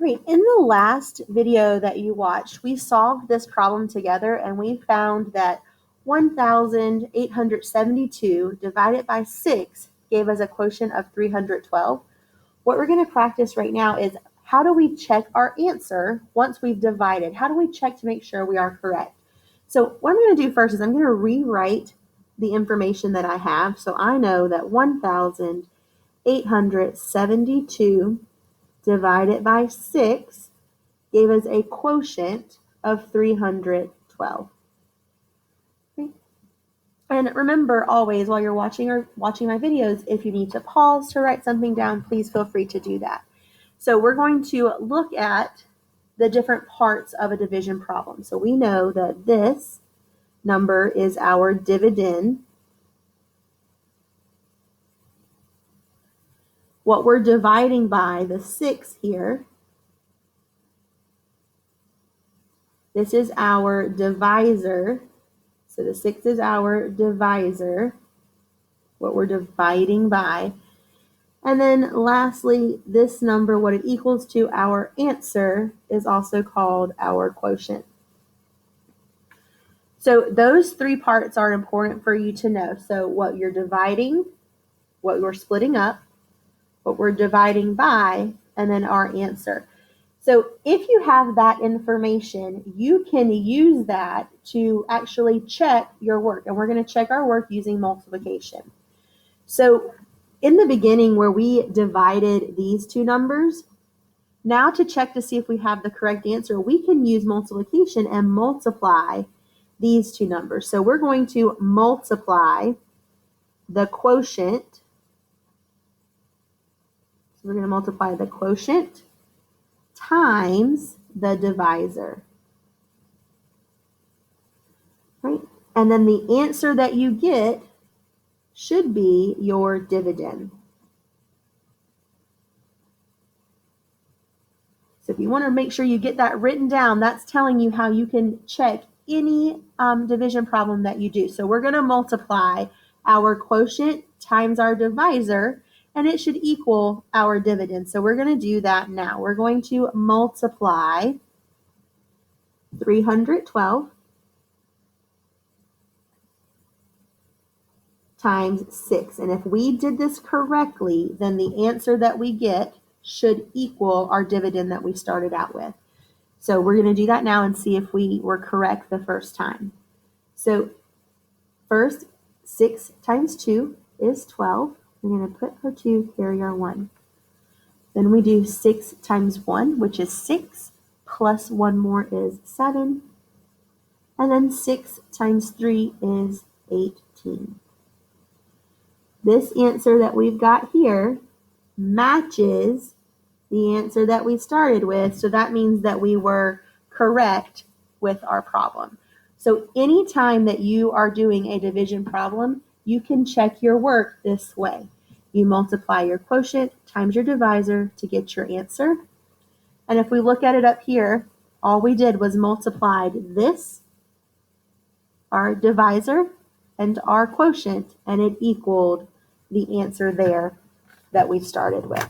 Great. In the last video that you watched, we solved this problem together and we found that 1,872 divided by 6 gave us a quotient of 312. What we're going to practice right now is how do we check our answer once we've divided? How do we check to make sure we are correct? So what I'm going to do first is I'm going to rewrite the information that I have. So I know that 1,872 divided by 6 gave us a quotient of 312. Okay. And remember always while you're watching my videos, if you need to pause to write something down, please feel free to do that. So we're going to look at the different parts of a division problem. So we know that this number is our dividend. What we're dividing by, the 6 here, this is our divisor. So the 6 is our divisor, what we're dividing by. And then lastly, this number, what it equals to, our answer, is also called our quotient. So those 3 parts are important for you to know. So what you're dividing, what we're splitting up, what we're dividing by, and then our answer. So if you have that information, you can use that to actually check your work. And we're going to check our work using multiplication. So in the beginning where we divided these 2 numbers, now to check to see if we have the correct answer, we can use multiplication and multiply these 2 numbers. So we're going to multiply the quotient. So we're going to multiply the quotient times the divisor. Right? And then the answer that you get should be your dividend. So if you want to make sure you get that written down, that's telling you how you can check any division problem that you do. So we're going to multiply our quotient times our divisor, and it should equal our dividend. So we're going to do that now. We're going to multiply 312 times 6. And if we did this correctly, then the answer that we get should equal our dividend that we started out with. So we're going to do that now and see if we were correct the first time. So first, 6 times 2 is 12. We're going to put our 2, carry our 1. Then we do 6 times 1, which is 6, plus 1 more is 7. And then 6 times 3 is 18. This answer that we've got here matches the answer that we started with, so that means that we were correct with our problem. So anytime that you are doing a division problem, you can check your work this way. You multiply your quotient times your divisor to get your answer. And if we look at it up here, all we did was multiplied this, our divisor, and our quotient, and it equaled the answer there that we started with.